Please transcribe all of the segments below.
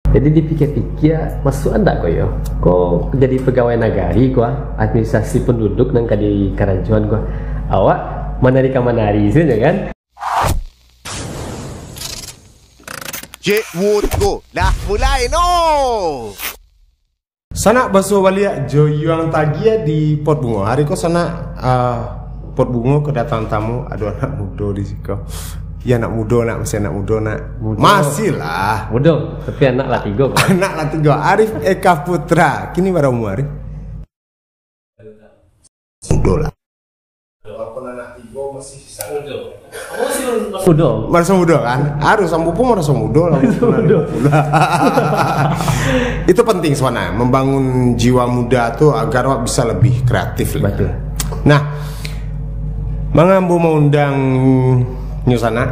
Jadi dipikir-pikir masuk anda kok yo. Kok jadi pegawai negari kok administrasi penduduk nang di kerajuan kok. Awak menari ka menari saja kan. Cik Woodgo dah mulai no. Sana basuh balik Joyuang Tagia di Pot Bungo. Hari kok sana Pot Bungo kedatangan tamu. Aduh anak muda di situ. Ya anak muda nak, masih anak muda nak. Masih lah. Muda, tapi anak lah 3 kan. Anak lah 3. Arif Eka Putra. Kini berapa umur Arif? Muda lah. Walaupun anak 3 masih sisa muda. Muda. Merasa muda kan? Harus sambu pun merasa muda lah. Itu penting sebenarnya, membangun jiwa muda tuh agar wak bisa lebih kreatif. Betul. Nah, mengambu mengundang Nyusana,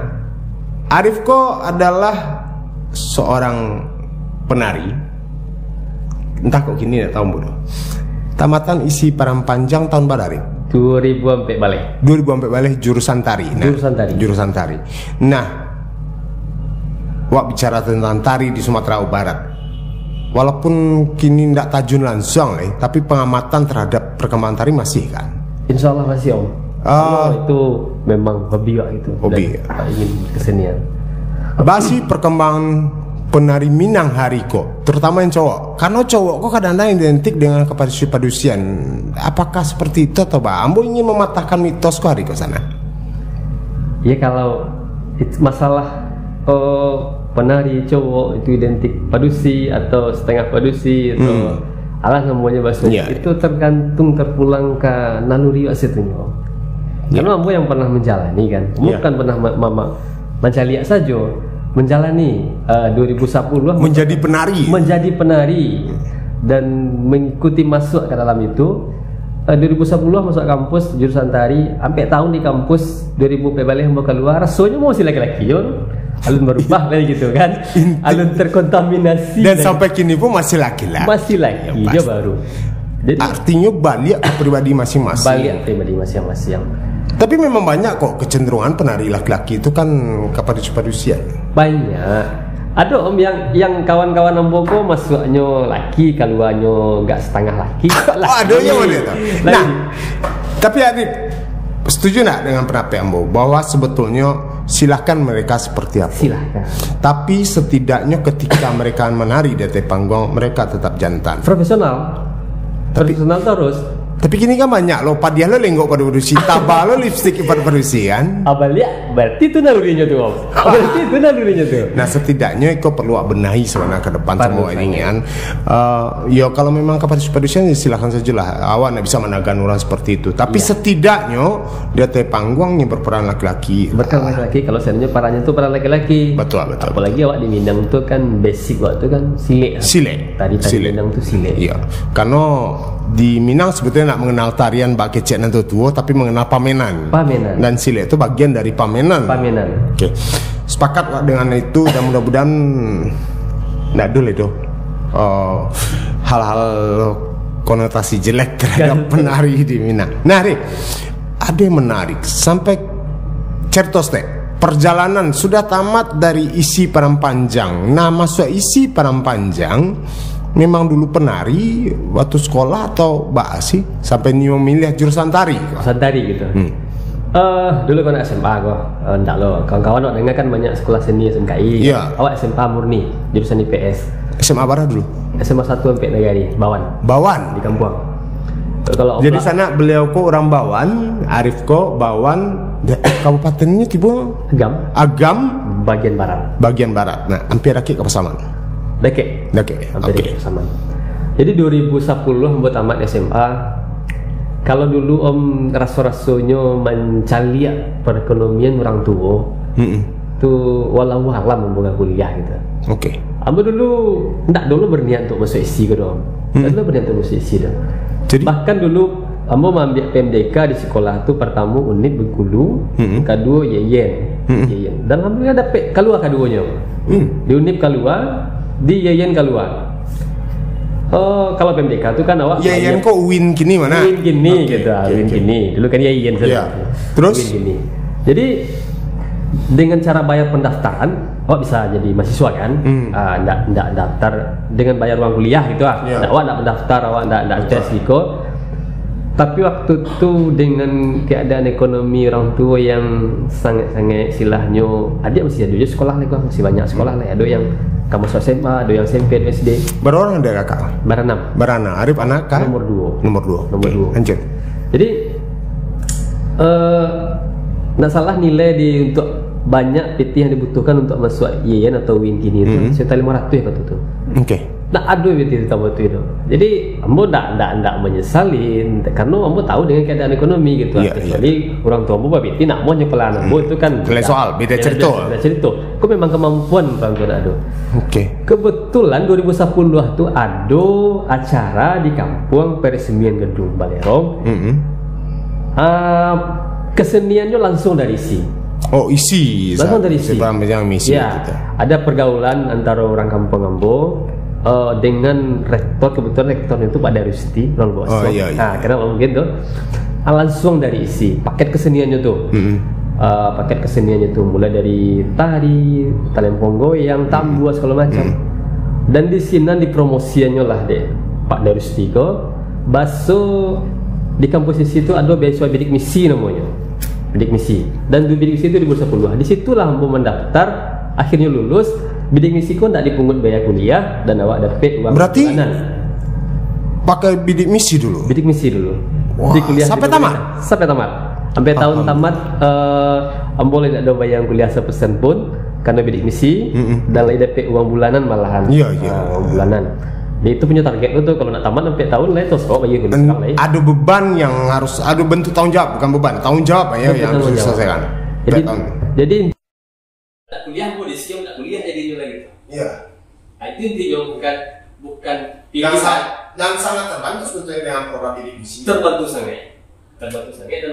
Arif kok adalah seorang penari. Entah kok gini ya tahun bodoh. Tamatan isi Parampanjang tahun berapa Arif? 2000 balik. 2000 balik jurusan tari. Nah, jurusan tari. Nah, wak bicara tentang tari di Sumatera Barat. Walaupun kini tidak tajun langsung tapi pengamatan terhadap perkembangan tari masih kan? Insya Allah masih om. Itu memang hobi wak itu. Hobi. Ingin kesenian. Basi perkembangan penari Minang hari kok, terutama yang cowok. Karena cowok kok kadang-kadang identik dengan kepadusian. Apakah seperti itu atau Mbak Ambo ingin mematahkan mitos kok hari kok sana? Ya kalau masalah penari cowok itu identik padusi atau setengah padusi atau alah namanya bahasa itu tergantung terpulang ke naluri wasitnya. Karena Ambo yang pernah menjalani kan, bukan pernah mencaliak saja. Menjalani 2010 menjadi penari dan mengikuti masuk ke dalam itu 2010 masuk kampus jurusan tari sampai tahun di kampus 2000 balik mau keluar rasanya mau si laki-laki alun berubah lagi gitu kan, alun terkontaminasi dan sampai kini pun masih laki-laki ya, baru. Jadi, artinya balik pribadi masing-masing. Tapi memang banyak kok kecenderungan penari laki-laki itu kan kepadusian. Banyak. Ada om yang kawan-kawan Ambogo masuknya laki, keluarnya nggak setengah laki. Ada yang mana itu? Nah, tapi Arif setuju nak dengan pendapat Ambo bahwa sebetulnya silahkan mereka seperti apa? Silahkan. Tapi setidaknya ketika mereka menari di atas panggung mereka tetap jantan. Profesional terus. Tapi kini kan banyak loh, padiah lo lenggok pada produksi, tabah lo lipstick pada produksi kan? Abalia, berarti itu nalurinya tuh om. Nah setidaknya kau perlu benahi sebenarnya ke depan semua ini kan. Ya kalau memang kepadusian ya silahkan saja lah. Awak nak bisa menagan orang seperti itu. Tapi setidaknya dia teh panggung yang berperan laki-laki. Berperan laki-laki. Kalau seandainya perannya tuh peran laki-laki. Betul. Apalagi awak di Minang tuh kan basic waktu kan silek. Tadi Minang tuh silek. Iya. Karena di Minang sebetulnya nak mengenal tarian bak kecek nanti tua, tapi mengenal pamenan. Dan silek itu bagian dari pamenan. Oke. Sepakat dengan itu dan mudah-mudahan nggak dulu itu hal-hal konotasi jelek terhadap penari di Minang. Nah, ada yang menarik sampai certos teh. Perjalanan sudah tamat dari isi Parampanjang. Nah, masuk isi Parampanjang memang dulu penari waktu sekolah atau sih sampai memilih jurusan tari? Jurusan tari gitu. Dulu kan SMA kok, enggak lo. Kawan-kawan dengar kan banyak sekolah seni SMKI. Iya. Awak SMA murni jurusan IPS. SMA mana dulu? SMA 1 sampai Negari, Bawan di Kampung. Kalau jadi sana beliau kok orang Bawan, Arif kok Bawan, kabupatennya tiba Agam bagian barat. Nah, hampir rakit ke Pasaman. Dake. Hampir sama. Jadi 2010 buat tamat SMA. Kalau dulu om raso-rasonya mencaliak perekonomian orang tua, tuh walau alam membuka kuliah gitu. Oke. Ambo dulu berniat untuk masuk isi gitu om. Dulu berniat untuk masuk isi dah. Jadi bahkan dulu ambo mengambil PMDK di sekolah tuh pertama Unit Bengkulu, kedua Yeyen. Dan alhamdulillah dapet keluar keduanya. Di Unip keluar, di Yeyen keluar. Kalau PMDK itu kan awak Yeyen kok Win kini mana? Win kini gitu, Win kini. Dulu kan Yeyen saja. Terus? Win kini. Jadi dengan cara bayar pendaftaran, awak bisa jadi mahasiswa kan? Nggak daftar dengan bayar uang kuliah gitu ah. Yeah. Awak nggak mendaftar, awak nggak tes gitu. Tapi waktu itu dengan keadaan ekonomi orang tua yang sangat-sangat istilahnya, adik masih ada sekolah lagi, masih banyak sekolah lah. Ada yang kamu SMA, ada yang SMP, ada SD. Berapa orang ada kakak? Baranam. Barana. Arif anak kah? Nomor 2. Nomor 2. Lanjut. Jadi nggak salah nilai untuk banyak PT yang dibutuhkan untuk masuk IAIN atau WIN kini itu sekitar 500 ya kata tuh. Oke. Nah ada PT tambah itu. Jadi ambo ndak menyesalin karena ambo tahu dengan keadaan ekonomi gitu. Jadi orang tua ambo PT nak mau nyekolah ambo itu kan soal beda cerita. Beda cerita. Kok memang kemampuan orang tua ada. Oke. Kebetulan 2010 tuh ada acara di kampung peresmian gedung Balerong. Keseniannya langsung dari isi. Oh isi. Langsung dari isi. Yang misi. Ya. Gitu. Ada pergaulan antara orang kampung ambo dengan rektor, kebetulan rektornya itu Pak Darusti Nol Bosok. Nah, karena mungkin tuh langsung dari isi paket keseniannya tuh. Paket keseniannya tuh mulai dari tari, talempong goyang, tambua segala macam. Dan di sini dipromosiannya lah deh Pak Darusti ko. Baso di kampus isi itu ada beasiswa bidik misi namanya. Bidik misi. Dan di bidik misi itu di 2010. Di situlah ambo mendaftar, akhirnya lulus. Bidik misi kok tidak dipungut biaya kuliah dan awak dapat uang berarti bulanan. Pakai bidik misi dulu. Bidik misi dulu. Wah, di kuliah sampai tamat. Sampai tamat. Sampai tahun tamat ambo tidak ada bayar kuliah sepersen pun karena bidik misi dan lagi dapat uang bulanan malahan. Iya. Uang bulanan. Dia itu punya target itu kalau nak tamat sampai tahun lah terus kok bayar kuliah. Ada beban yang harus ada bentuk tanggung jawab, bukan beban, tanggung jawab ya yang harus diselesaikan. Jadi nak kuliah mau disiap, nak kuliah jadinya lagi. Iya. Nah, itu intinya bukan pilihan. Dan sangat terbantu sebetulnya dengan program bidik misi. Terbantu sangat dan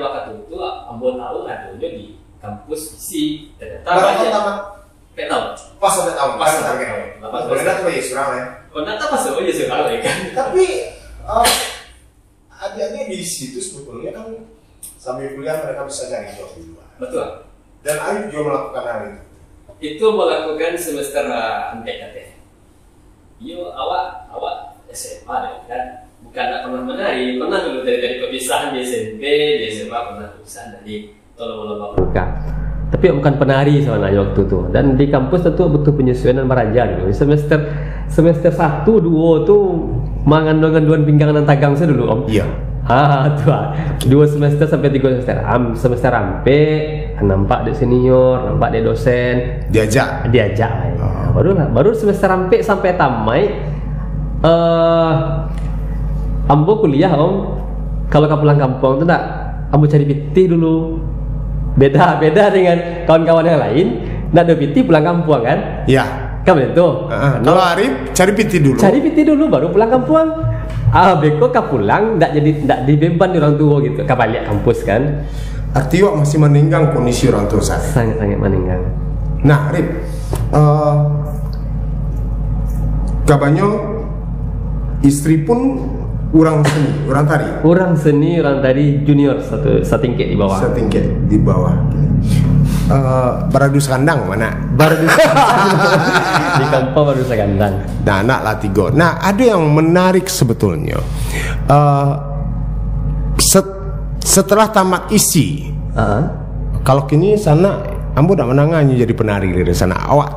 waktu itu ambo tahu adanya di kampus isi ternyata banyak. Tahun. Pas ada tahun. Pas target. Boleh tuh ya surang ya. Oh, nanti pas aja sekali kan. Tapi adik-adik di situ sebetulnya kan sambil kuliah mereka bisa cari job di luar. Betul. Dan Arif juga melakukan hal itu. Itu melakukan semester MPKT. Yo awak SMA deh kan. Bukan tak pernah menari, pernah dulu dari perpisahan di SMP, di SMA pernah perpisahan dari tolong-tolong buka. Tapi bukan penari sebenarnya waktu itu. Dan di kampus tentu butuh penyesuaian dan meraja gitu. Semester 1, 2 tuh mangan-mangan pinggangan tagang saya dulu om. Iya. Tuh 2 semester sampai 3 semester. Semester sampai nampak dek senior, nampak dek dosen. Diajak. Baru semester sampai tamai. Ambo kuliah om. Kalau kau pulang kampung tuh tak, ambo cari PT dulu. Beda dengan kawan-kawan yang lain. Nggak ada PT pulang kampung kan? Iya. Kamu itu. Kalau Arif cari PT dulu. Cari PT dulu baru pulang kampung. Beko kau pulang nggak dibeban di orang tua gitu. Kau balik kampus kan? Artinya masih meninggal kondisi orang tua saya. Sangat meninggal. Nah, Arif, kabarnya istri pun orang seni, orang tari junior satu tingkat di bawah. Setingkat di bawah. Baradus kandang mana? Baradus di kampung baradus kandang. Nah, anak lah 3. Nah, ada yang menarik sebetulnya. Setelah tamat isi, kalau kini sana, ambo tidak menangani jadi penari dari sana. Awak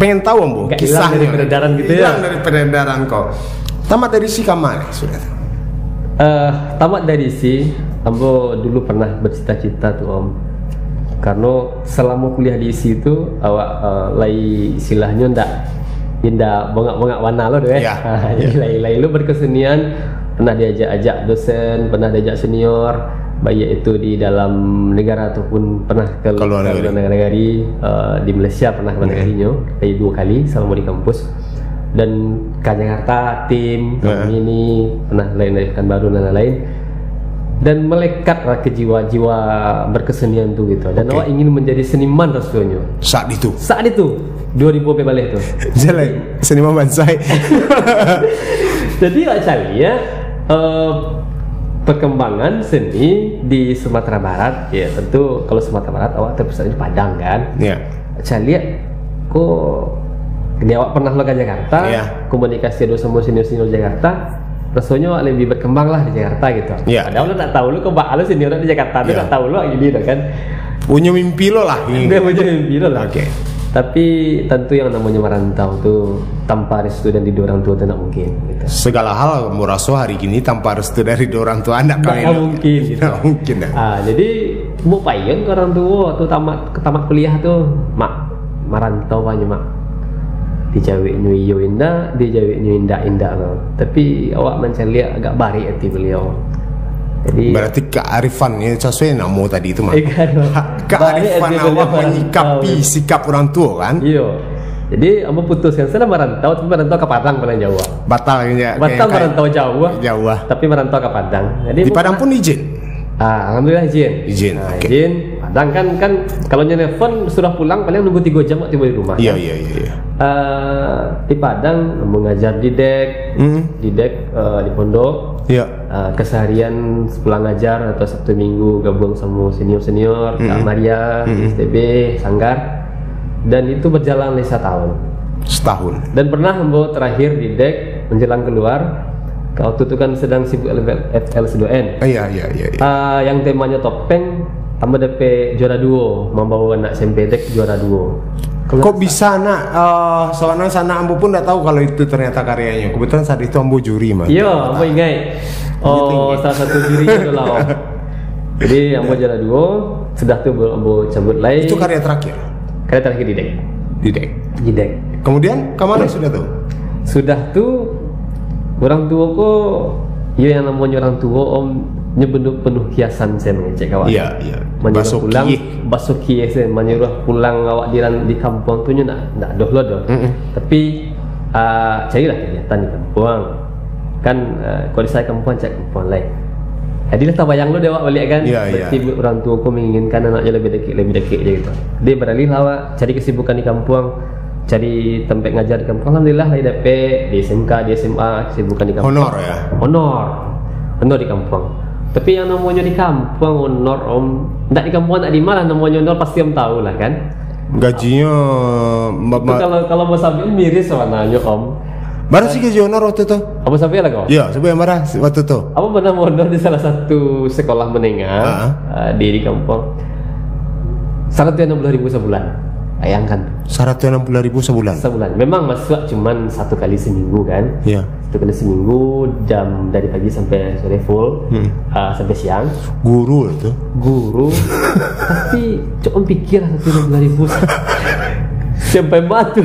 pengen tahu ambo kisahnya dari peredaran gitu ya? Hilang dari peredaran kok. Tamat dari isi kamar sudah. Tamat dari isi, ambo dulu pernah bercita-cita tuh om. Karena selama kuliah di isi itu awak lagi istilahnya ndak bongak-bongak warna lo deh. Jadi lagi lo berkesenian, pernah diajak dosen, pernah diajak senior, baik itu di dalam negara ataupun pernah ke luar negara. Di Malaysia pernah ke negarinya, lagi 2 kali selama di kampus. Dan ke Jakarta tim ini pernah lain baru dan lain-lain. Dan melekat ke jiwa-jiwa berkesenian tuh gitu. Dan awak ingin menjadi seniman rasanya. Saat itu 2000 balik tuh. Jalan seniman bonsai. Jadi awak cari ya perkembangan seni di Sumatera Barat, ya tentu kalau Sumatera Barat awak terpusat di Padang kan. Iya. Saya lihat kok ini awak pernah lo ke Jakarta, komunikasi dulu sama senior-senior Jakarta, rasanya awak lebih berkembang lah di Jakarta gitu. Padahal lo tak tahu lo kebak lo senior di Jakarta, lo tak tahu lo gini kan. Punya mimpi lo lah. Dia punya mimpi lo lah. Tapi tentu yang namanya merantau tuh tanpa restu dan dididik orang tua itu tidak mungkin gitu. Segala hal kamu rasa hari ini tanpa restu dari orang tua anda mungkin gitu. Mungkin. Jadi mau payung ke orang tua tuh tamat kuliah tuh mak merantau aja mak. Di Jawa nyu indah, di Jawa nyu indah loh. Tapi awak mencari agak barik hati beliau. Jadi berarti kearifan ya sesuai namo tadi itu mah. Kearifan awak menyikapi sikap orang tua kan. Iya. Jadi kamu putuskan saya merantau, tapi merantau ke Padang paling Jawa. Batal ya. Batal merantau Jawa. Jawa. Tapi merantau ke Padang. Jadi di Padang pun izin. Alhamdulillah izin. Izin. Padang kan kalau nelfon sudah pulang paling nunggu 3 jam tiba di rumah. Iya. Di Padang mengajar di dek, di pondok. Iya. Keseharian pulang ngajar atau Sabtu Minggu gabung sama senior Kak Maria, STB, Sanggar, dan itu berjalan setahun. Dan pernah membawa terakhir di dek menjelang keluar. Waktu itu kan sedang sibuk FL2N. Iya. Yang temanya topeng, tambah DP juara duo, membawa anak SMP dek juara duo. Kok bisa nak? Soalnya sana Ambo pun tidak tahu kalau itu ternyata karyanya. Kebetulan saat itu Ambo juri mah. Iya, Ambo ingat. Salah satu jurinya adalah Om. Jadi Ambo juara duo, sudah tuh Ambo cabut lagi. Itu karya terakhir. Karya terakhir di dek. Kemudian kemana sudah tuh? Sudah tuh orang tua kok, ya yang namanya orang tua Om penuh hiasan saya mengecek awak. Iya. Menyuruh pulang, basuki saya menyuruh pulang awak di kampung tu nak doh. Tapi carilah kegiatan di kampung. Kan kalau saya kampung cek kampung lain. Jadilah tak bayang lo dia awak balik kan. Berarti orang tua aku menginginkan anaknya lebih dekat je gitu. Dia beralih awak cari kesibukan di kampung. Cari tempat ngajar di kampung. Alhamdulillah lagi dapat di SMK, di SMA kesibukan di kampung. Honor ya. Honor di kampung. Tapi yang namanya di kampung honor Om, ndak di kampung ndak di mana namanya honor pasti Om tahu lah kan. Gajinya kalau mau sampai miris warnanya Om. Baru sih gaji honor waktu itu. Apa sampai lah kau? Iya, sampai yang marah waktu itu. Apa pernah honor di salah satu sekolah menengah di kampung. 160.000 sebulan. Bayangkan. 160.000 sebulan. Memang masuk cuman 1 kali seminggu kan. Iya. 1 kali seminggu jam dari pagi sampai sore full, sampai siang. Guru itu. Tapi coba pikir 160.000 sampai batu.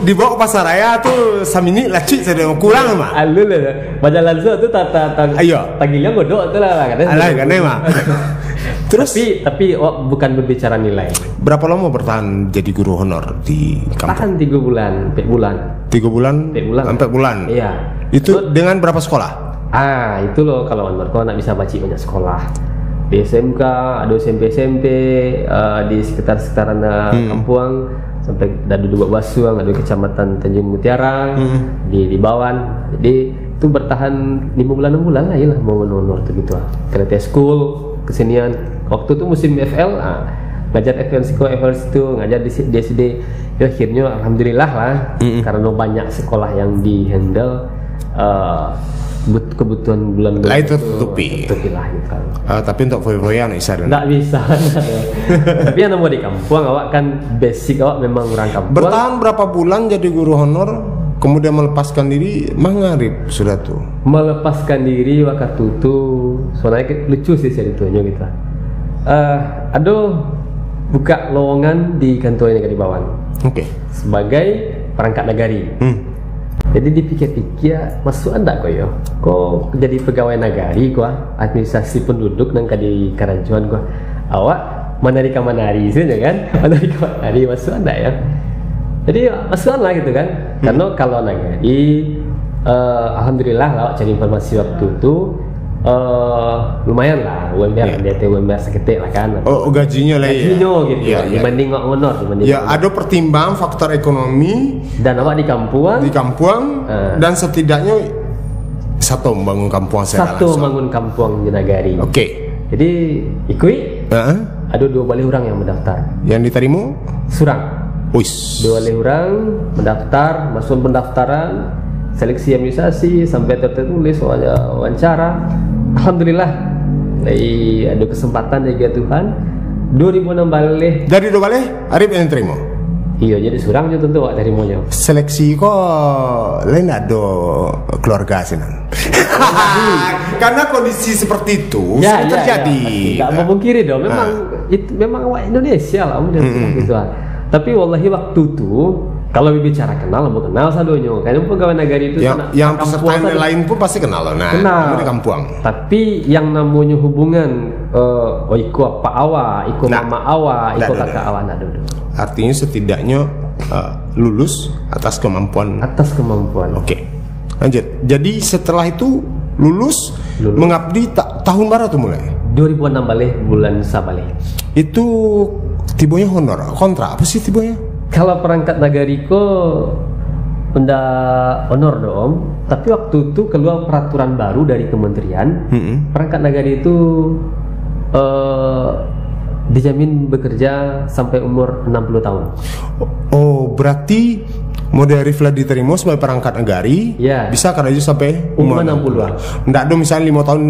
Dibawa ke pasar raya tuh samini lacik sudah kurang mah. Alul lah. Bajalan tu tagihnya godok tu lah katanya. Alah kan mah. Terus tapi bukan berbicara nilai. Berapa lama bertahan jadi guru honor di kampung? Tahan 3 bulan, 4 bulan. 3 bulan? 4 bulan. Iya. Itu dengan berapa sekolah? Itu loh kalau honor kau nak bisa baca banyak sekolah. Di SMK, ada SMP di sekitar-sekitaran kampung sampai ada 2 Basuang, ada Kecamatan Tanjung Mutiara, di Bawan. Jadi itu bertahan 5 bulan 6 bulan lah ya mau honor tuh gitu. Karate school kesenian waktu itu musim FL ngajar FL situ ngajar di SD ya akhirnya alhamdulillah lah karena banyak sekolah yang di handle kebutuhan bulan lah itu tutupi lah gitu. Tapi untuk foya-foya nggak bisa tapi yang mau di kampung awak kan basic awak memang orang kampung. Bertahan berapa bulan jadi guru honor kemudian melepaskan diri mengharip sudah tuh melepaskan diri waktu itu soalnya lucu sih ceritanya gitu. Aduh buka lowongan di kantor negari Bawan. Sebagai perangkat nagari. Jadi dipikir-pikir masuk anda kok jadi pegawai nagari administrasi penduduk nang di Karancuan awak menari saja kan menari masuk anda ya. Jadi masuk lah gitu kan. Karena kalau nagari alhamdulillah lah cari informasi waktu itu lumayan lah UMR UMR seketik lah kan. Gajinya lah ya. Gajinya gitu. Dibanding honor ada pertimbangan faktor ekonomi dan awak di kampung dan setidaknya Satu membangun kampung secara Satu langsung. membangun kampung di Nagari. Oke. Jadi ikui ada 2 balai orang yang mendaftar. Yang diterima? Surang. Wis. 2 balai orang mendaftar, masuk pendaftaran, seleksi administrasi sampai tertulis wawancara. Alhamdulillah, ada kesempatan dari Tuhan. 2006 balai. Dari 2 balai, Arif yang terima. Iya, jadi surangnya tentu dari monya. Seleksi kok lain ada keluarga sih nan. Karena kondisi seperti itu sering terjadi. Gak mau mungkiri dong, memang awak Indonesia lah, gitu. Tapi wallahi waktu itu kalau bicara kenal, mau kenal sadonyo. Kayaknya pegawai negara itu yang peserta yang lain pun pasti kenal loh. Nah, kenal di kampung. Tapi yang namanya hubungan, iko apa awa, iko mama awa, iko kakak awa, nada. Artinya setidaknya lulus atas kemampuan. Atas kemampuan. Oke. Lanjut. Jadi setelah itu lulus. Mengabdi tahun berapa tuh mulai? 2006 balik, bulan Sabale. Itu tibanya honor, kontra apa sih tibanya? Kalau perangkat nagariko benda honor dong, tapi waktu itu keluar peraturan baru dari kementerian, perangkat nagari itu dijamin bekerja sampai umur 60 tahun. Oh, berarti model Rifla diterima sebagai perangkat negari, bisa kan aja sampai umur 60. Nggak ada misalnya 5 tahun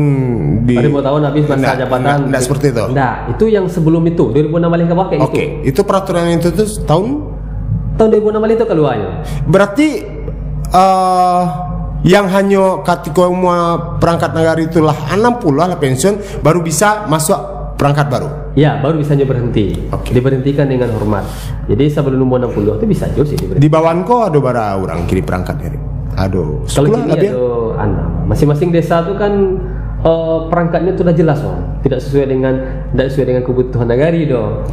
di 5 tahun habis masa jabatan. Nggak seperti itu. Nggak, itu yang sebelum itu 2006 balik ke bawah kayak Oke, itu peraturan itu tuh tahun 2006 balik itu keluarnya. Berarti yang hanya ketika umur perangkat negari itulah 60 lah pensiun baru bisa masuk perangkat baru. Ya, baru bisa berhenti. Diberhentikan dengan hormat. Jadi sebelum umur 60 itu bisa juga sih diberhenti. Di bawahku ada bara orang kiri perangkatnya. Aduh, kalau gini ada masing-masing desa itu kan perangkatnya sudah jelas, tidak sesuai dengan kebutuhan negari dong.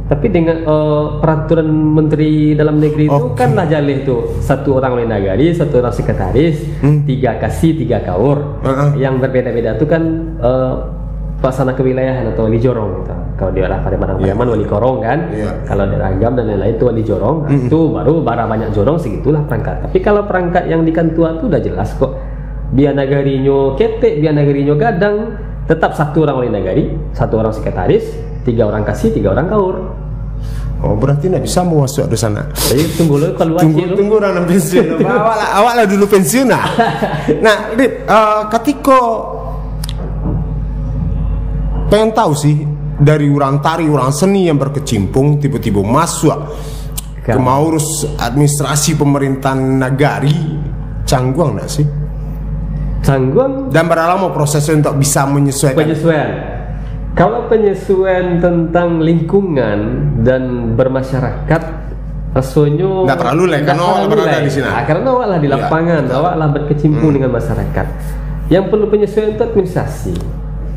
Tapi dengan peraturan Menteri Dalam Negeri itu kan lah jalih itu 1 orang oleh nagari, 1 orang sekretaris, 3 kasih, 3 kaur. Yang berbeda-beda itu kan pelaksana kewilayahan atau wali jorong gitu. Kalau di arah Padang Pariaman wali korong kan. Kalau di Agam dan lain-lain itu wali jorong. Itu baru bara banyak jorong segitulah perangkat. Tapi kalau perangkat yang di Kantua itu udah jelas kok. Biar nagarinyo ketek, biar nagarinyo gadang, tetap 1 orang wali nagari, 1 orang sekretaris, 3 orang kasih, 3 orang kaur. Oh, berarti nggak bisa mau masuk di sana. Jadi tunggu lu keluar. Tunggu orang pensiun. awak lah dulu pensiun nah. Nah, ketika pengen tahu sih dari orang tari, orang seni yang berkecimpung tiba-tiba masuk ke mengurus administrasi pemerintahan nagari, canggung nggak sih? Canggung. Dan berapa lama prosesnya untuk bisa menyesuaikan? Penyesuaian. Kalau penyesuaian tentang lingkungan dan bermasyarakat, rasanya nggak perlu lah, karena awak berada di sini. Karena awak lah di lapangan, awak lah berkecimpung dengan masyarakat. Yang perlu penyesuaian itu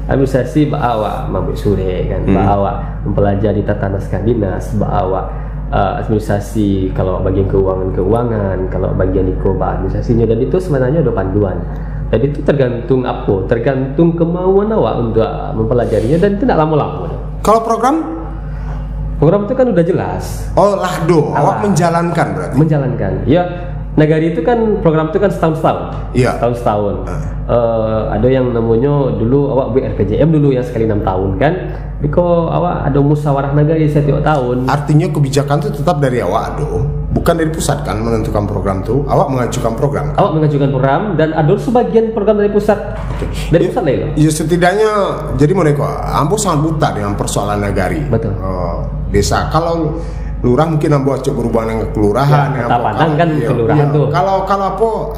administrasi bawa mabuk sore kan, bawa mempelajari tata naskah dinas, bawa administrasi kalau bagian keuangan, kalau bagian administrasinya, dan itu sebenarnya ada panduan. Jadi itu tergantung kemauan awak untuk mempelajarinya, dan itu tidak lama-lama. Kalau program itu kan udah jelas. Oh lah awak menjalankan berarti. Menjalankan, ya. Nagari itu kan program itu kan setahun-setahun. Iya. Tahun-setahun. Ada yang namanya dulu awak BRPJM dulu yang sekali 6 tahun kan. Biko awak ada musyawarah nagari setiap tahun. Artinya kebijakan itu tetap dari awak bukan dari pusat kan menentukan program itu. Awak mengajukan program. Awak mengajukan program dan ada sebagian program dari pusat. Dari pusat lah itu. Ya setidaknya jadi ambo sangat buta dengan persoalan nagari. Betul. Desa kalau lurah mungkin ambo acok berhubungan dengan kelurahan, Padang kan kelurahan tuh. Kalau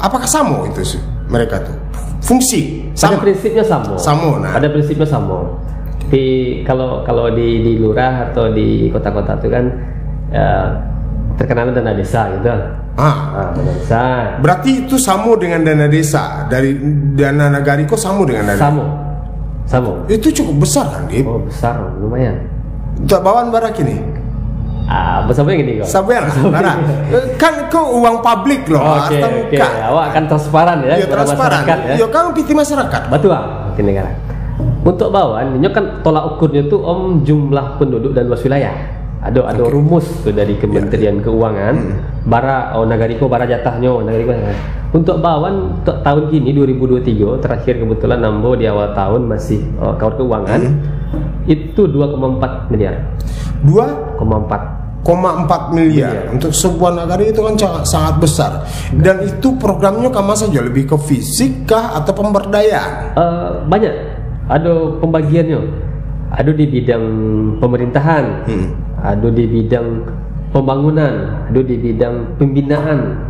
apakah sama itu sih mereka tuh fungsi Pada sama? prinsipnya sama. Pada prinsipnya sama. Tapi kalau di lurah atau di kota-kota itu kan terkenal dana desa gitu. Dana desa. Berarti itu sama dengan dana desa dari dana nagari kok sama dengan dana? Sama. Itu cukup besar kan, Dip? Oh besar, lumayan. Untuk bawaan barak ini? Besarnya gini kok. Sabar, kan kau uang publik loh. Oke. Awak akan transparan ya. Iya transparan. Iya kan piti masyarakat. Betul piti negara. Untuk bawaan, ini kan tolak ukurnya tuh jumlah penduduk dan luas wilayah. Ada rumus tuh dari Kementerian Keuangan. Bara Nagariko bara jatahnya Nagariko. Untuk Bawan untuk tahun ini 2023 terakhir kebetulan Nambo di awal tahun masih kawan keuangan itu 2,4 miliar. 2,4 miliar untuk sebuah nagari itu kan sangat besar. Dan itu programnya kama saja lebih ke fisik kah atau pemberdayaan? Banyak. Ada pembagiannya. Ada di bidang pemerintahan, ada di bidang pembangunan, ada di bidang pembinaan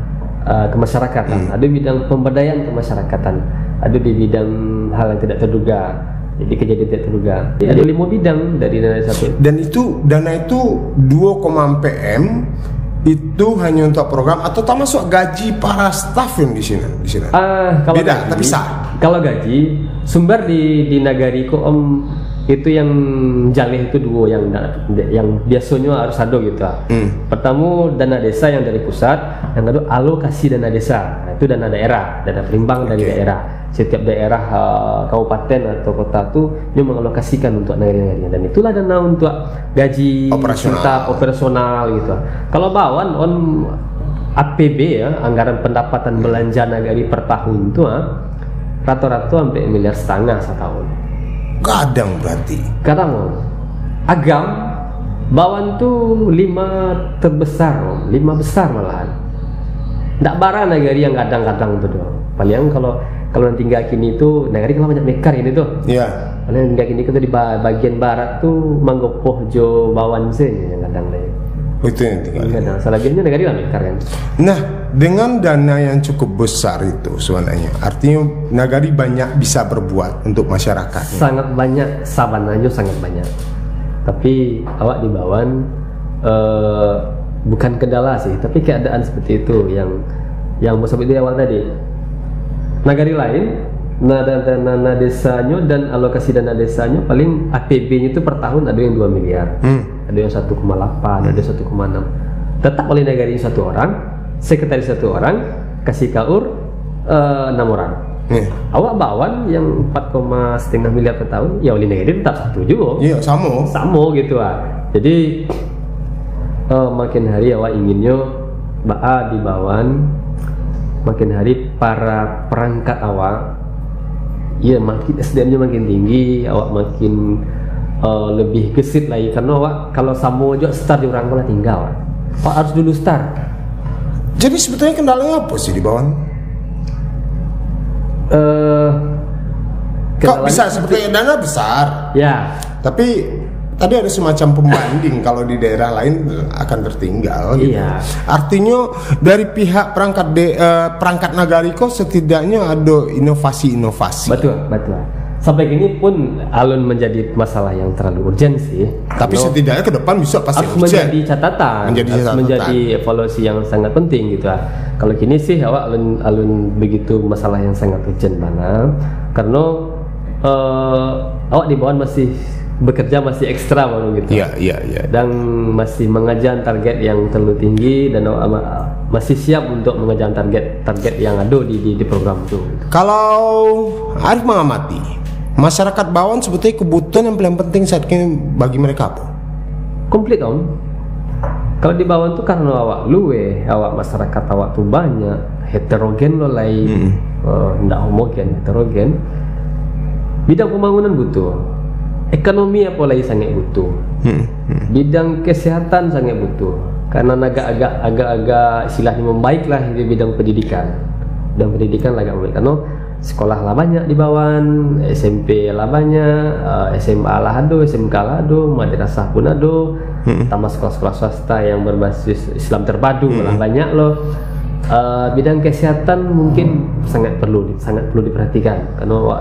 kemasyarakatan, ada di bidang pemberdayaan kemasyarakatan, ada di bidang hal yang tidak terduga. Jadi kejadian tidak terduga. Ada 5 bidang dari dana satu. Dan dana itu 2,4 M itu hanya untuk program atau termasuk gaji para staf yang di sini? Kalau beda, gaji, terpisah. Kalau gaji sumber di Nagariko itu yang jalih itu dua yang biasanya harus ada gitu. Pertama dana desa yang dari pusat, yang kedua alokasi dana desa. Nah, itu dana daerah, dana perimbang dari daerah. Setiap daerah kabupaten atau kota tuh dia mengalokasikan untuk nagari-nagarinya, dan itulah dana untuk gaji serta operasional gitu. Kalau Bawan on APB ya, anggaran pendapatan belanja nagari per tahun tuh rata-rata sampai 1,5 miliar setahun. Kadang berarti. Kadang agam Bawan tuh 5 terbesar, 5 besar malahan. Ndak bara nagari yang kadang-kadang tuh doang. Paling kalau nanti tinggal kini tuh nagari kalau banyak mekar ini tuh. Iya. Kalau tinggal kini tuh di bagian barat tuh Manggopoh Jo Bawan sih yang kadang deh. Itu yang tinggal. Kadang selebihnya nagari lah mekar kan. Nah, dengan dana yang cukup besar itu sebenarnya artinya nagari banyak bisa berbuat untuk masyarakat. Sangat banyak, sabananya sangat banyak. Tapi awak di Bawan bukan kendala sih, tapi keadaan seperti itu yang bos itu di awal tadi. Nagari lain dana desanya dan alokasi dana desanya paling APB-nya itu per tahun ada yang 2 miliar, ada yang 1,8, ada 1,6. Tetap oleh nagari satu orang, sekretaris satu orang, kasih kaur 6 orang. Awak Bawan yang 4,5 miliar per tahun, ya oleh nagari tetap satu juga. Iya, sama gitu Jadi makin hari awak inginnya di Bawan, makin hari para perangkat awak ya makin SDM-nya makin tinggi, awak makin lebih gesit lagi, karena awak kalau samo aja start di orang malah tinggal, awak harus dulu start. Jadi sebetulnya kendalanya apa sih di Bawan? Kok bisa sebetulnya dana besar ya, tapi tadi ada semacam pembanding kalau di daerah lain akan tertinggal gitu. Iya. Artinya dari pihak perangkat Nagariko setidaknya ada inovasi-inovasi. Betul. Sampai kini pun alun menjadi masalah yang terlalu urgent sih. Tapi setidaknya ke depan bisa pasti harus menjadi catatan, menjadi evaluasi yang sangat penting gitu. Kalau kini sih awak alun begitu masalah yang sangat urgent mana, karena awak di bawah masih bekerja masih ekstra baru gitu. Iya. Dan masih mengejar target yang terlalu tinggi, dan masih siap untuk mengejar target yang ada di program itu. Kalau Arif mengamati, masyarakat Bawan sebetulnya kebutuhan yang paling penting saat ini bagi mereka apa? Komplit om. Kalau di Bawan tuh karena awak masyarakat awak tuh banyak, heterogen lo lain, ndak homogen, heterogen. Bidang pembangunan butuh, ekonomi apalagi sangat butuh, bidang kesehatan sangat butuh, karena agak-agak istilahnya membaik lah di bidang pendidikan. Bidang pendidikan agak membaik, karena sekolah lah banyak di Bawan, SMP lah banyak, SMA lah ada, SMK lah ada, madrasah pun ada, tambah sekolah-sekolah swasta yang berbasis Islam terpadu malah banyak loh. Bidang kesehatan mungkin sangat perlu diperhatikan, karena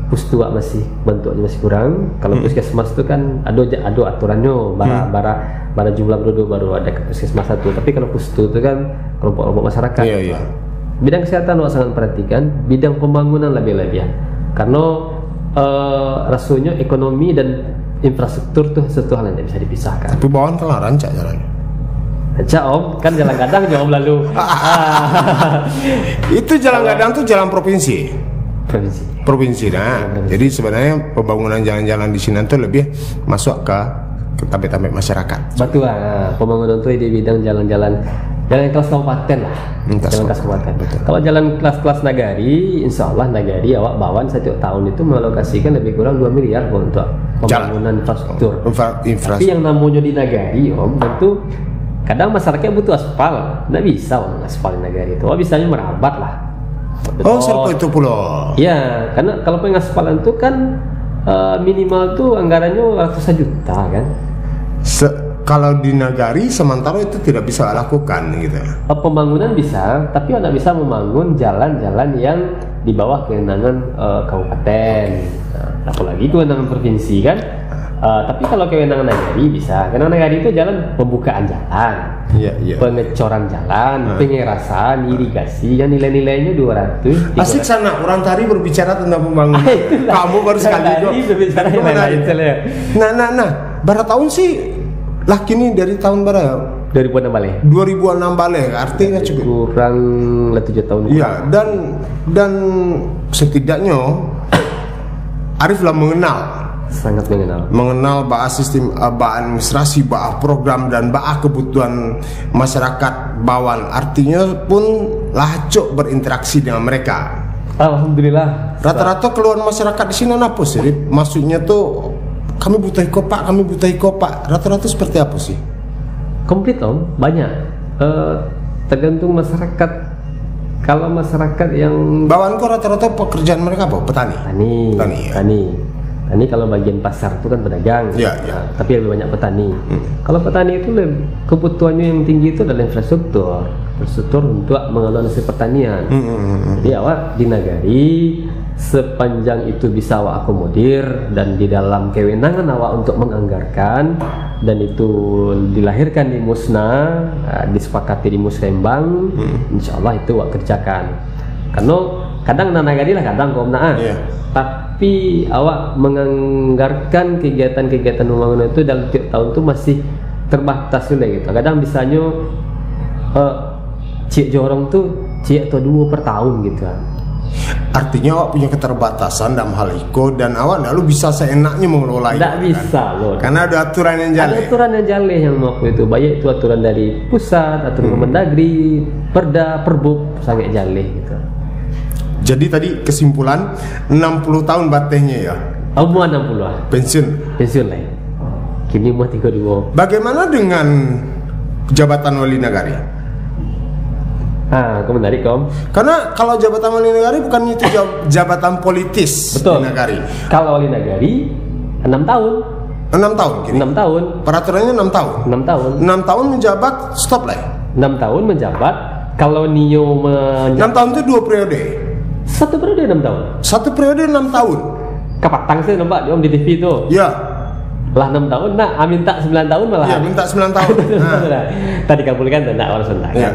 puskesmas masih bentuknya masih kurang. Kalau puskesmas itu kan ada aturannya, bara jumlah penduduk baru ada puskesmas satu. Tapi kalau pustu itu kan kelompok masyarakat. Iya. Bidang kesehatan sangat perhatikan, bidang pembangunan lebih-lebih. Karena rasanya ekonomi dan infrastruktur itu satu hal yang tidak bisa dipisahkan. Tapi Bawan kan rancak jalannya. Rancak om, kan jalan gadang jauh lalu. Itu jalan gadang tuh jalan provinsi. Nah, jadi sebenarnya pembangunan jalan-jalan di sini tuh lebih masuk ke ketabek-tabek masyarakat. Betul lah, pembangunan itu di bidang jalan-jalan kelas kabupaten lah. Jalan kelas kabupaten. Betul. Kalau jalan kelas nagari, insya Allah nagari awak bawan setiap tahun itu mengalokasikan lebih kurang 2 miliar untuk pembangunan infrastruktur. Tapi yang namanya di nagari om, tentu kadang masyarakat butuh aspal, nggak bisa om aspal di nagari itu. Bisanya merabat lah. Oh, serpo itu pulau. Ya, karena kalau pengaspalan itu kan minimal tuh anggarannya ratusan juta kan. Kalau di nagari sementara itu tidak bisa lakukan gitu. Pembangunan bisa, tapi nggak bisa membangun jalan-jalan yang di bawah kewenangan kabupaten. Nah, apalagi kewenangan provinsi kan. Tapi kalau kewenangan nagari bisa. Karena nagari itu jalan pembukaan jalan, pengecoran jalan, pengerasan, irigasi, yang nilai-nilainya 200. Asik sana orang tadi berbicara tentang pembangunan. Kamu baru sekali berbicara yang lain. Nah, berapa tahun sih? Lah kini dari tahun berapa? 2006 balik. 2006 balik, artinya cukup kurang 7 tahun. Iya, dan setidaknya Arif lah sangat mengenal bahas sistem, bahas administrasi, bahas program dan bahas kebutuhan masyarakat bawan. Artinya pun lacok berinteraksi dengan mereka. Alhamdulillah. Rata-rata keluhan masyarakat di sini apa sih? Maksudnya tuh kami butuh kopak. Rata-rata seperti apa sih? Komplit om, banyak. Tergantung masyarakat. Kalau masyarakat yang bawaanku rata-rata pekerjaan mereka apa? Petani. Petani kalau bagian pasar itu kan pedagang, tapi lebih banyak petani. Kalau petani itu kebutuhannya yang tinggi itu adalah infrastruktur untuk mengelola hasil pertanian. Jadi awak di nagari sepanjang itu bisa awak akomodir dan di dalam kewenangan awak untuk menganggarkan dan itu dilahirkan di musna, disepakati di musrembang, insya Allah itu awak kerjakan. Karena kadang nagari lah kadang tapi awak menganggarkan kegiatan-kegiatan pembangunan itu dalam tiap tahun itu masih terbatas juga gitu. Kadang bisanya cik jorong tuh cik atau 2 per tahun gitu. Artinya awak punya keterbatasan dalam hal itu dan awak lalu bisa seenaknya mengelola itu. Tidak bisa loh. Karena ada aturan yang jalan. Ada aturan yang jalan yang mau itu. Baik itu aturan dari pusat, aturan Kemendagri, Perda, Perbub sangat jalan gitu. Jadi tadi kesimpulan 60 tahun batehnya ya. Umur 60 pensiun lah. Kini umur 32. Bagaimana dengan jabatan wali nagari? Aku menarik om. Karena kalau jabatan wali nagari bukan itu jabatan politis. Betul. Di nagari. Kalau wali nagari 6 tahun. 6 tahun kini. 6 tahun. Peraturannya 6 tahun. 6 tahun menjabat stop lah. 6 tahun menjabat. Kalau Nio 6 tahun itu 2 periode. 1 periode 6 tahun. 1 periode 6 tahun. Kepatang sih nampak om di TV itu. Ya. Lah 6 tahun, minta 9 tahun malah. Iya, minta 9 tahun. Tadi kabulkan tidak orang Sunda kan.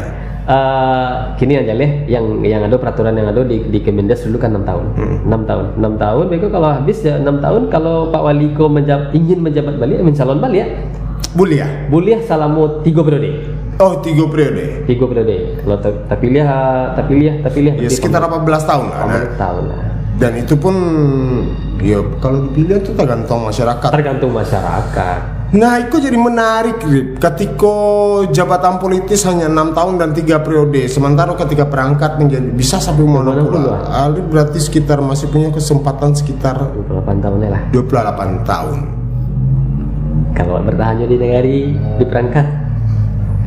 Kini aja yang ada peraturan yang ada di Kemendes dulu kan 6 tahun. 6 tahun. Mereka kalau habis ya 6 tahun kalau Pak Waliko ingin menjabat balik, mencalon balik ya. Boleh selama 3 periode. Oh, 3 periode. 3 periode. Kalau terpilih. Ya sekitar 18 tahun lah. 18 tahun lah. Dan itu pun ya kalau dipilih itu tergantung masyarakat. Nah, itu jadi menarik, Rip. Ketika jabatan politis hanya 6 tahun dan 3 periode, sementara ketika perangkat menjadi bisa sampai mana pula. Alif berarti sekitar masih punya kesempatan sekitar 28 tahun lah. 28 tahun. Kalau bertahannya di negari di perangkat,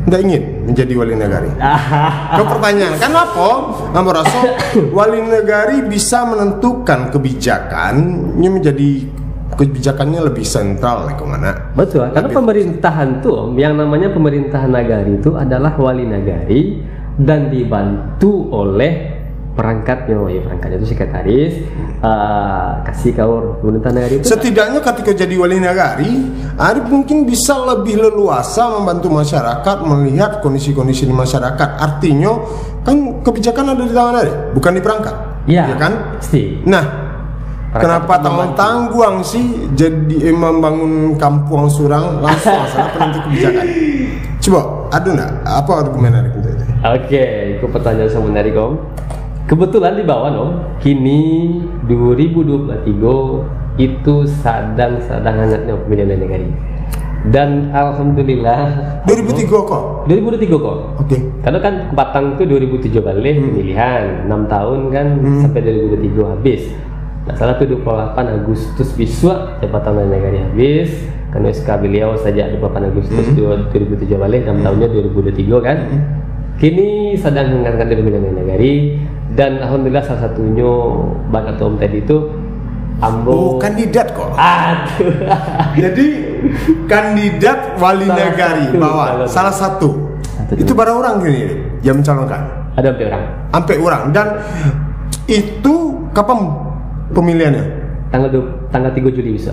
nggak ingin menjadi wali negari. Kau pertanyaan, kenapa? Kamu rasa wali negari bisa menentukan kebijakannya menjadi kebijakannya lebih sentral kemana? Betul, karena pemerintahan tuh, yang namanya pemerintahan nagari itu adalah wali nagari dan dibantu oleh perangkatnya itu sekretaris, kasih kaur pemerintahan nagari itu. Setidaknya ketika jadi wali nagari, Arif mungkin bisa lebih leluasa membantu masyarakat melihat kondisi-kondisi di masyarakat. Artinya kan kebijakan ada di tangan Arif, bukan di perangkat. Ya kan? Pasti. Nah, kenapa tanggung sih jadi membangun kampung Surang langsung salah penentu kebijakan? Coba, ada nggak? Apa argumen Arif itu? Oke, itu pertanyaan yang menarik om. Kebetulan di bawah om, kini 2023 itu sedang hangatnya pemilihan negari. Dan alhamdulillah 2003 kok. 2003 kok. Oke. Karena kan ke Batam itu 2007 balik pemilihan 6 tahun kan sampai 2003 habis. Nah salah tuh 28 Agustus besok jabatan Wali Negari habis. Karena SK beliau sejak 28 Agustus 2007 balik 6 tahunnya 2023 kan. Kini sedang mendengarkan dari Wali Negari dan alhamdulillah salah satunya Bang Ketua Umum tadi itu Ambo kandidat kok. Aduh. Jadi kandidat Wali Negari bawah salah satu. Itu berapa orang gini yang mencalonkan? Ada 4 orang. Sampai orang dan itu kapan pemilihannya? Tanggal 3 Juli bisa.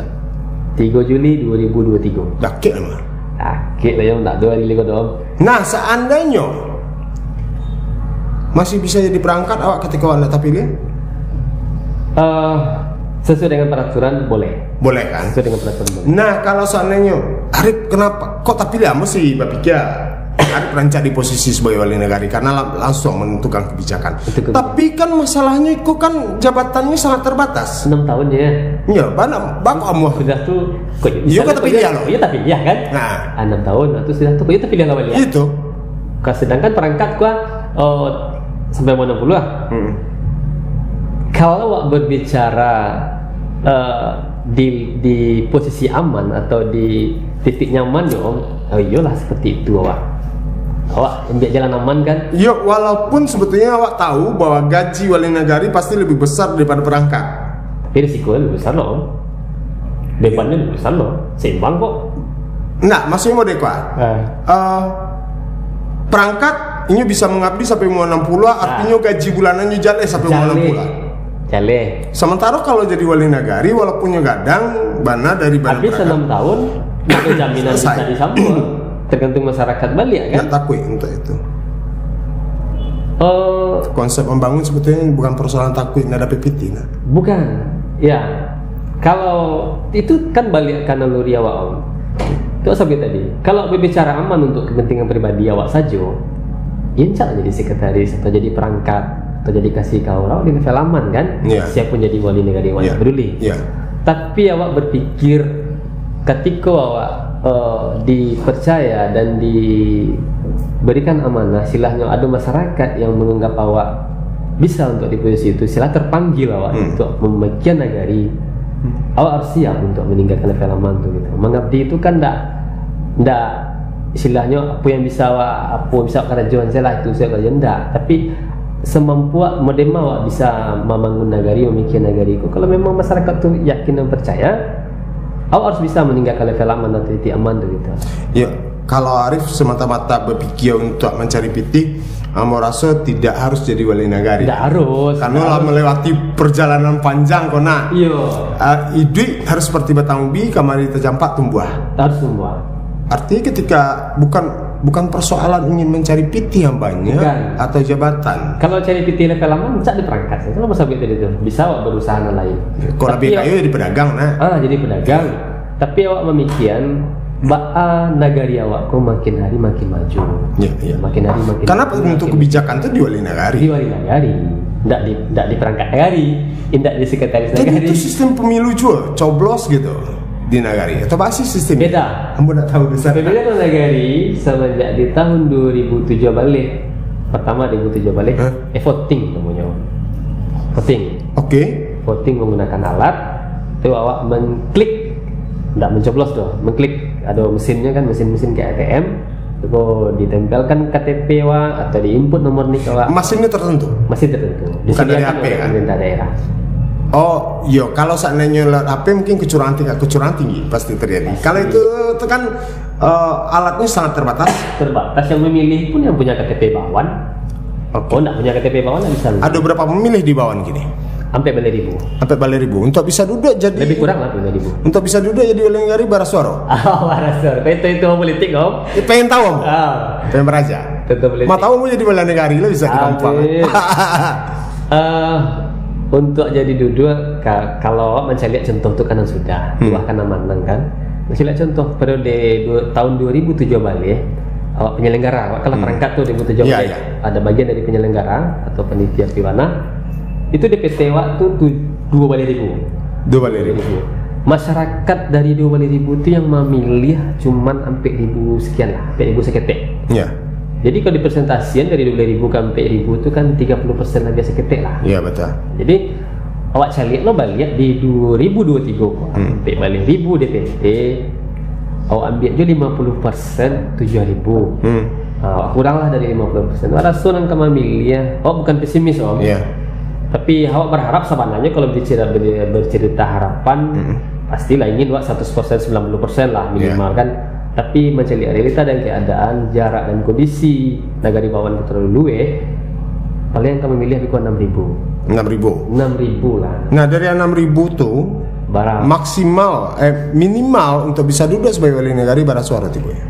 3 Juli 2023. Dakik emang. Dakik lah yang tak ada hari lagi dong. Nah, seandainya masih bisa jadi perangkat awak ketika awak tak pilih? Sesuai dengan peraturan boleh. Boleh kan? Sesuai dengan peraturan boleh. Nah, kalau seandainya Arif kenapa kok tak pilih? Mesti berpikir Arif rancak di posisi sebagai Wali Negari karena langsung menentukan kebijakan. Tapi kan masalahnya itu kan jabatannya sangat terbatas. 6 tahun ya. Iya, banyak kamu. Sudah tuh kok iya kata pilih lo. Iya tapi ya kan? Nah, 6 tahun itu sudah tuh kok pilih awal ya. Itu. Sedangkan perangkat gua sampai 60 lah. Kalau awak berbicara di posisi aman atau di titik nyaman dong, iyalah seperti itu awak ambil jalan aman kan? Iya, walaupun sebetulnya awak tahu bahwa gaji Wali Negari pasti lebih besar daripada perangkat. Risiko lebih besar loh, bebannya lebih besar loh, seimbang kok. Nah, maksudnya mau dekwa. Perangkat ini bisa mengabdi sampai umur 60, artinya gaji bulanannya jale sampai umur 60. Jale. Sementara kalau jadi Wali Negari walaupun gadang bana dari bana habis 6 tahun ada jaminan bisa disambung. Tergantung masyarakat Bali ya kan? Nggak takut untuk itu. Konsep membangun sebetulnya bukan persoalan takut nada PPT nah. Bukan. Ya. Kalau itu kan balik karena naluri awak om. Itu sampai tadi. Kalau berbicara aman untuk kepentingan pribadi awak saja, ya jadi sekretaris atau jadi perangkat atau jadi kasih kawal di level aman kan? Yeah. Siapapun jadi Wali Negari awak peduli. Yeah. Tapi awak berpikir ketika awak dipercaya dan diberikan amanah, silahnya ada masyarakat yang menganggap awak bisa untuk di posisi itu, silah terpanggil awak untuk memakian negari, awak harus siap untuk meninggalkan level aman tuh gitu. Mengabdi itu kan ndak istilahnya apa yang bisa kerjaan saya lah itu saya kerja ndak, tapi semampu modema awak bisa membangun negari, memikian negari itu. Kalau memang masyarakat tuh yakin dan percaya, awak harus bisa meninggalkan level aman atau titik aman tuh gitu. Ya, kalau Arif semata-mata berpikir untuk mencari titik, mau rasa tidak harus jadi Wali Negari. Tidak harus. Karena melewati perjalanan panjang kona. Iya. Hidup harus seperti batang ubi, kamari terjampak tumbuh. Harus tumbuh. Artinya ketika bukan persoalan ingin mencari piti yang banyak atau jabatan. Kalau cari piti level aman, bisa diperangkat. Itu masa begitu itu. Bisa awak berusaha lain. Kalau lebih kayu jadi pedagang nah. Jadi pedagang. Tapi awak memikian nagari awak kok makin hari makin maju. Iya. Makin hari makin. Karena untuk kebijakan itu di Wali Negari. Di Wali Negari. Tidak di perangkat negari, tidak di sekretaris negari. Jadi itu sistem pemilu juga, coblos gitu di Nagari atau pasti sistem beda. Kamu udah tahu besar. Pemilihan Nagari semenjak di tahun 2007 balik, pertama 2007 balik, voting namanya. Voting. Oke. Voting menggunakan alat, itu awak mengklik, tidak mencoblos doh, mengklik ada mesinnya kan, mesin kayak ATM, itu ditempelkan KTP awak atau diinput nomor nik awak. Mesinnya tertentu. Masih tertentu. Bukan dari HP kan? Pemerintah daerah. Oh, yo kalau seandainya lewat HP mungkin kecurangan tinggi pasti terjadi. Kalau itu kan alatnya sangat terbatas. Terbatas, yang memilih pun yang punya KTP Bawan. Okay. Enggak punya KTP Bawan nggak bisa. Ada berapa pemilih di Bawan gini? Sampai balik ribu. Sampai balik ribu. Untuk bisa duduk jadi. Lebih kurang lah balik ribu. Untuk bisa duduk jadi Wali Negari Barasuaro. Barasuaro. Itu politik om. Pengen tahu om. Pengen beraja. Tentu politik. Mau tahu mau jadi Wali Negari lo bisa ditampang. Untuk jadi duduk, kalau mencari lihat contoh itu kan sudah bahkan amanang kan. Masih lihat contoh periode tahun 2007 balik, awak penyelenggara, awak kalau perangkat tuh 2007 balik, ada bagian dari penyelenggara atau panitia piwana, itu DPT awak tuh 2 balik ribu. masyarakat dari 20.000 itu yang memilih cuman sampai 1.000 sekian lah, sampai 1.000 seketek. Ya. Jadi kalau di presentasian dari 20.000 ke sampai 1.000 itu kan 30% lagi seketek lah. Iya betul. Jadi awak cari lo balik di 2023 kok sampai balik 1.000 DPT, awak ambil je 50% 7.000. Kurang lah dari 50%. Rasul yang kami milih ya. Awak bukan pesimis om. Iya. Tapi awak berharap sebenarnya kalau bercerita harapan pastilah ingin awak 100% 90% lah minimal kan. Tapi mencari realita dan keadaan, jarak dan kondisi Nagari Bawaan itu terlalu luwe. Paling yang kami milih lebih kurang 6.000 lah. Nah dari 6.000 tuh barang maksimal minimal untuk bisa duduk sebagai wali negari bara suara tiba ya.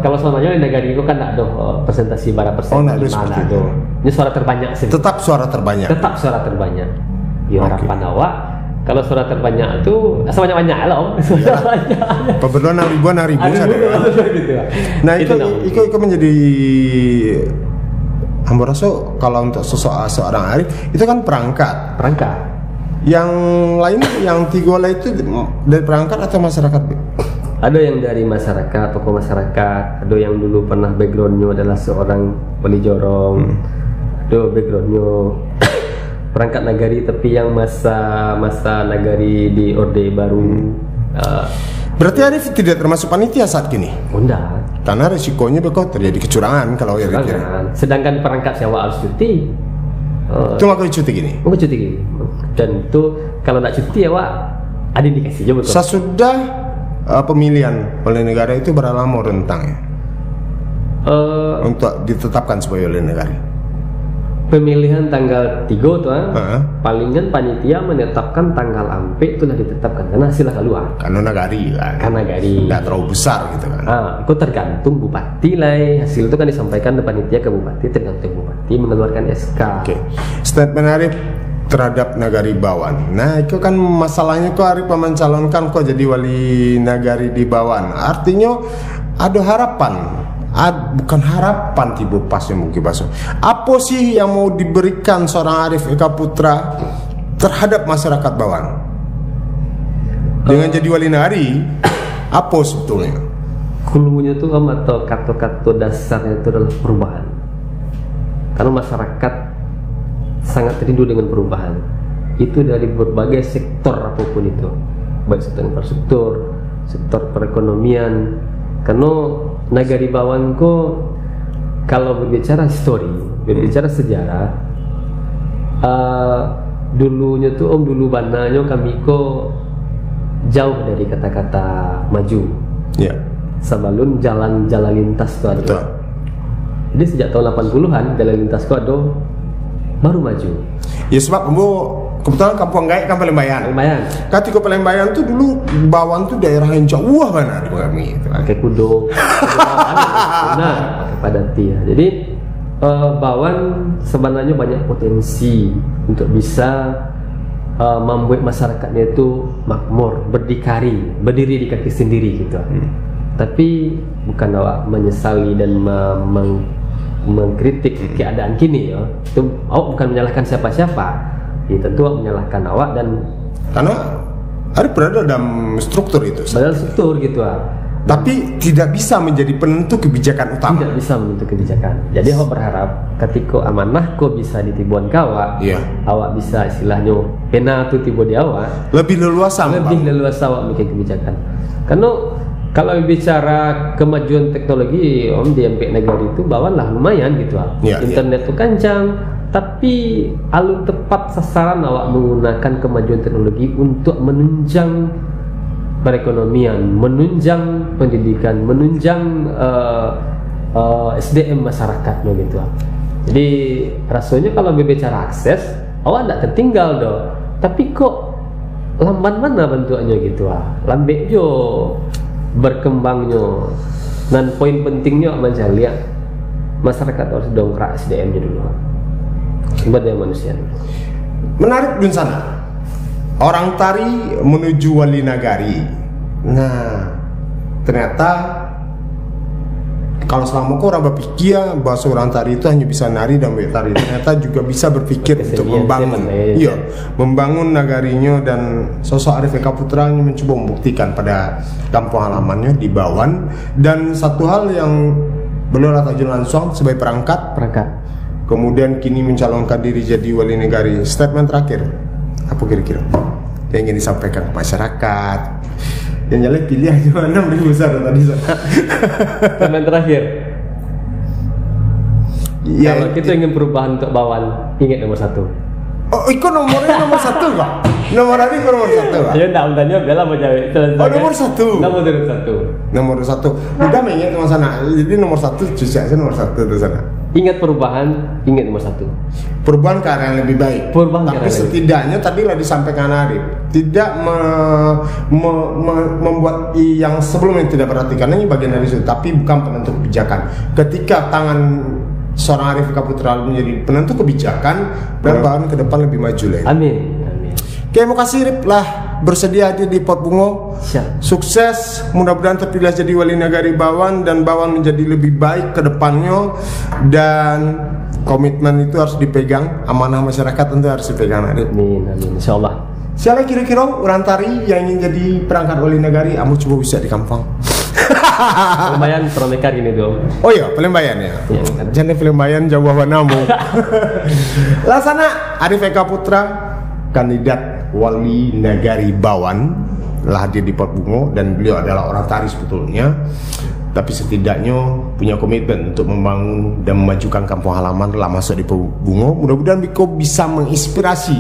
Kalau selamanya wali negari itu kan tak ada presentasi bara persen. Oh, ada seperti itu. Ini suara terbanyak sih. Tetap suara terbanyak. Ya harapan awak kalau suara terbanyak itu sebanyak-banyak lah om. Pemberdua 6.000 saja. Nah itu menjadi hamba rasul kalau untuk seorang arif itu kan perangkat. Yang lain yang 3 itu dari perangkat atau masyarakat? Ada yang dari masyarakat, tokoh masyarakat, ada yang dulu pernah backgroundnya adalah seorang wali jorong, ada backgroundnya perangkat nagari tapi yang masa nagari di Orde Baru. Berarti Arif tidak termasuk panitia saat kini? Enggak. Karena resikonya bakal terjadi kecurangan kalau ya. Sedangkan perangkat sewa harus cuti. Itu nggak cuti gini? Nggak cuti gini. Dan itu kalau nggak cuti ya Wak, ada indikasi juga betul. Sesudah pemilihan oleh negara itu berapa lama rentangnya untuk ditetapkan sebagai oleh negara? Pemilihan tanggal 3 tuh palingan panitia menetapkan tanggal ampe itulah ditetapkan karena hasilnya keluar. Karena nagari kan. Karena nagari. Nggak terlalu besar gitu kan. Itu tergantung bupati lah. Hasil itu kan disampaikan ke panitia ke bupati, tergantung bupati mengeluarkan SK. Oke. Statement Arif terhadap Nagari Bawaan. Nah itu kan masalahnya kok Arif mencalonkan kok jadi wali nagari di Bawaan. Artinya ada harapan. Bukan harapan tiba pasnya mungkin baso. Apa sih yang mau diberikan seorang Arif Eka Putra terhadap masyarakat Bawaan dengan jadi wali nagari? Apa sebetulnya? Kulunya tuh atau kata-kata dasarnya itu adalah perubahan. Karena masyarakat sangat rindu dengan perubahan. Itu dari berbagai sektor apapun itu, baik sektor infrastruktur, sektor perekonomian. Karena Nagari Bawaan kalau berbicara histori, berbicara sejarah, dulunya tuh dulu bananya kami jauh dari kata-kata maju. Ya. Sebelum jalan lintas tuh ada. Betul. Jadi sejak tahun 80-an jalan lintas ada baru maju. Ya sebab kebetulan kampung Gaek kan Palembayan. Ketika Palembayan tuh dulu Bawaan tuh daerah yang jauh benar kami itu. Pakai kudo. Nah, pakai padati ya. Jadi Bawaan sebenarnya banyak potensi untuk bisa membuat masyarakatnya itu makmur, berdiri di kaki sendiri gitu. Tapi bukan awak menyesali dan mengkritik keadaan kini ya. Itu awak bukan menyalahkan siapa-siapa. Ya tentu menyalahkan awak dan karena Arif berada dalam struktur itu. Dalam struktur gitu Tapi tidak bisa menjadi penentu kebijakan utama. Tidak bisa menentu kebijakan. Jadi awak berharap ketika amanah bisa ditibuan ke awak, awak bisa istilahnya pena tu tiba di awak. Lebih leluasa awak bikin kebijakan. Karena kalau bicara kemajuan teknologi di MP Negari itu Bawaan lah lumayan gitu internet tuh kencang, tapi alur tepat sasaran awak menggunakan kemajuan teknologi untuk menunjang perekonomian, menunjang pendidikan, menunjang SDM masyarakatnya gitu. Jadi rasanya kalau berbicara akses awak tidak tertinggal doh, tapi kok lamban mana bentuknya gitu lambe jo berkembangnya. Dan poin pentingnya mencari masyarakat harus dongkrak SDM-nya dulu, sumber daya manusia. Menarik di sana. Orang tari menuju wali nagari. Nah, ternyata kalau selama kau orang berpikir bahwa seorang tari itu hanya bisa nari dan bertari, ternyata juga bisa berpikir untuk membangun, iya, membangun nagarinya. Dan sosok Arif Eka Putra mencoba membuktikan pada kampung halamannya di Bawan. Dan satu hal yang beliau terjun langsung sebagai perangkat, kemudian kini mencalonkan diri jadi wali negari. Statement terakhir apa kira-kira yang ingin disampaikan ke masyarakat? Yang jelek pilih aja mana lebih besar tadi. Statement terakhir. Ya, kalau kita ingin perubahan untuk Bawan, ingat nomor 1. Oh, ikut nomornya nomor 1 kok? Nomor hari nomor 1 kok? Ya enggak, undangnya bela mau jawab. Oh, nomor 1. Nomor 1. Udah mengingat sama sana. Jadi nomor 1 cuci aja nomor 1 di sana. Ingat perubahan, ingat nomor 1. Perubahan ke arah yang lebih baik. Tapi setidaknya tadi lah disampaikan Arif, tidak membuat yang sebelumnya tidak perhatikan, ini bagian dari itu, tapi bukan penentu kebijakan. Ketika tangan seorang Arif Eka Putra menjadi penentu kebijakan, Bawan ke depan lebih maju lagi. Amin. Oke, terima kasih Rip lah bersedia hadir di Pot Bungo. Sukses, mudah-mudahan terpilih jadi wali negari Bawan dan Bawan menjadi lebih baik ke depannya. Dan komitmen itu harus dipegang, amanah masyarakat tentu harus dipegang. Amin, insyaallah. Siapa kira-kira orang tari yang ingin jadi perangkat wali negari? Kamu coba bisa di kampung. Pelembayan Promekar ini tuh. Oh iya, Pelembayan ya. Jangan Pelembayan jauh wanamu. Laksana Arif Eka Putra, kandidat wali negari Bawan, lah hadir di Pot Bungo. Dan beliau adalah orang tari sebetulnya, tapi setidaknya punya komitmen untuk membangun dan memajukan kampung halaman lah masuk di Pot Bungo. Mudah-mudahan Biko bisa menginspirasi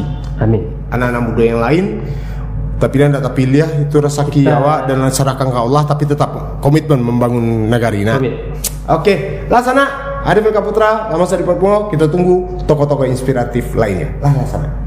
anak-anak muda yang lain. Tapi dia tidak terpilih, itu rezeki awak dan serahkan ke Allah, tapi tetap komitmen membangun negari. Nah, oke, laksana Arif Eka Putra, lama di Pot Bungo. Kita tunggu tokoh-tokoh inspiratif lainnya. Laksana.